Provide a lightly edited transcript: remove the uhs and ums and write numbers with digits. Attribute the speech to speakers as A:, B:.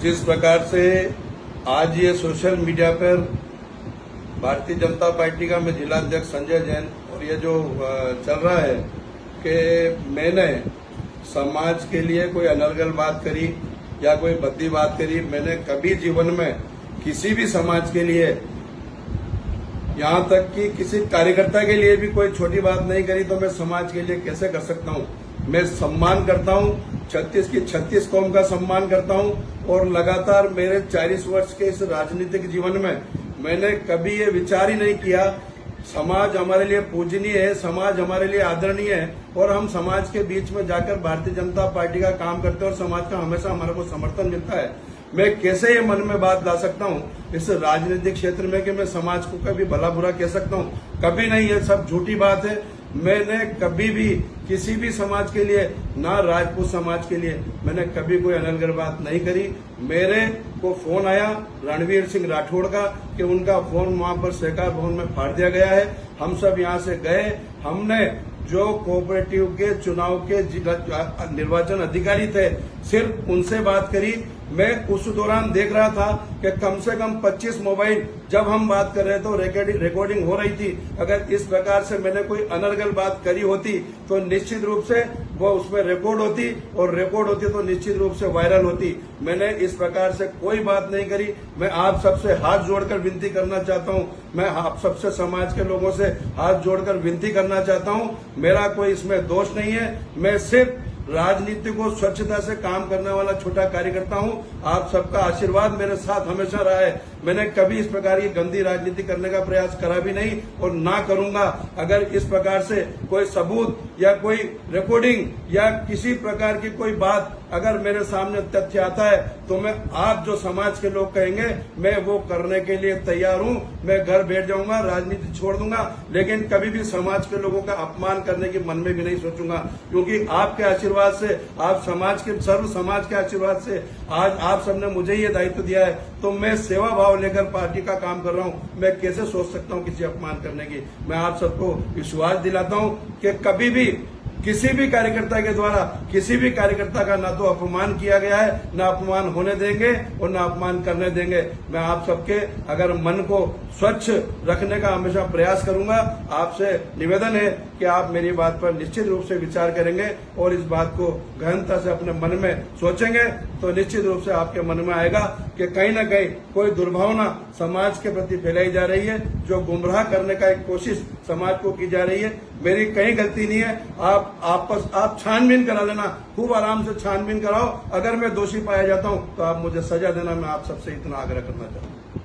A: जिस प्रकार से आज ये सोशल मीडिया पर भारतीय जनता पार्टी का मैं जिला अध्यक्ष संजय जैन और ये जो चल रहा है कि मैंने समाज के लिए कोई अनर्गल बात करी या कोई भद्दी बात करी, मैंने कभी जीवन में किसी भी समाज के लिए, यहाँ तक कि किसी कार्यकर्ता के लिए भी कोई छोटी बात नहीं करी, तो मैं समाज के लिए कैसे कर सकता हूँ। मैं सम्मान करता हूँ, 36 की 36 कौम का सम्मान करता हूँ और लगातार मेरे 40 वर्ष के इस राजनीतिक जीवन में मैंने कभी ये विचार ही नहीं किया। समाज हमारे लिए पूजनीय है, समाज हमारे लिए आदरणीय है और हम समाज के बीच में जाकर भारतीय जनता पार्टी का काम करते हैं और समाज का हमेशा हमारे को समर्थन मिलता है। मैं कैसे ये मन में बात ला सकता हूँ इस राजनीतिक क्षेत्र में कि मैं समाज को कभी भला बुरा कह सकता हूँ? कभी नहीं, ये सब झूठी बात है। मैंने कभी भी किसी भी समाज के लिए, ना राजपूत समाज के लिए, मैंने कभी कोई अनर्गल बात नहीं करी। मेरे को फोन आया रणवीर सिंह राठौड़ का कि उनका फोन वहां पर सहकार भवन में फाड़ दिया गया है। हम सब यहां से गए, हमने जो कोऑपरेटिव के चुनाव के निर्वाचन अधिकारी थे सिर्फ उनसे बात करी। मैं उस दौरान देख रहा था कि कम से कम 25 मोबाइल जब हम बात कर रहे तो रिकॉर्डिंग हो रही थी। अगर इस प्रकार से मैंने कोई अनर्गल बात करी होती तो निश्चित रूप से वो उसमें रिकॉर्ड होती और रिकॉर्ड होती तो निश्चित रूप से वायरल होती। मैंने इस प्रकार से कोई बात नहीं करी। मैं आप सबसे हाथ जोड़कर विनती करना चाहता हूं, मैं आप सबसे समाज के लोगों से हाथ जोड़कर विनती करना चाहता हूं, मेरा कोई इसमें दोष नहीं है। मैं सिर्फ राजनीति को स्वच्छता से काम करने वाला छोटा कार्यकर्ता हूं। आप सबका आशीर्वाद मेरे साथ हमेशा रहा है। मैंने कभी इस प्रकार की गंदी राजनीति करने का प्रयास करा भी नहीं और ना करूंगा। अगर इस प्रकार से कोई सबूत या कोई रिकॉर्डिंग या किसी प्रकार की कोई बात अगर मेरे सामने तथ्य आता है तो मैं, आप जो समाज के लोग कहेंगे, मैं वो करने के लिए तैयार हूं। मैं घर बैठ जाऊंगा, राजनीति छोड़ दूंगा, लेकिन कभी भी समाज के लोगों का अपमान करने की मन में भी नहीं सोचूंगा, क्योंकि आपके आशीर्वाद से, आप समाज के, सर्व समाज के आशीर्वाद से आज आप सबने मुझे ये दायित्व दिया है, तो मैं सेवा भाव लेकर पार्टी का काम कर रहा हूं। मैं कैसे सोच सकता हूं किसी अपमान करने की? मैं आप सबको विश्वास दिलाता हूं कि कभी भी किसी भी कार्यकर्ता के द्वारा किसी भी कार्यकर्ता का ना तो अपमान किया गया है, ना अपमान होने देंगे और ना अपमान करने देंगे। मैं आप सबके अगर मन को स्वच्छ रखने का हमेशा प्रयास करूंगा। आपसे निवेदन है कि आप मेरी बात पर निश्चित रूप से विचार करेंगे और इस बात को गहनता से अपने मन में सोचेंगे तो निश्चित रूप से आपके मन में आएगा कि कहीं न कहीं कोई दुर्भावना समाज के प्रति फैलाई जा रही है, जो गुमराह करने का एक कोशिश समाज को की जा रही है। मेरी कहीं गलती नहीं है। आप छानबीन करा लेना, खूब आराम से छानबीन कराओ। अगर मैं दोषी पाया जाता हूं तो आप मुझे सजा देना। मैं आप सबसे इतना आग्रह करना चाहता हूं।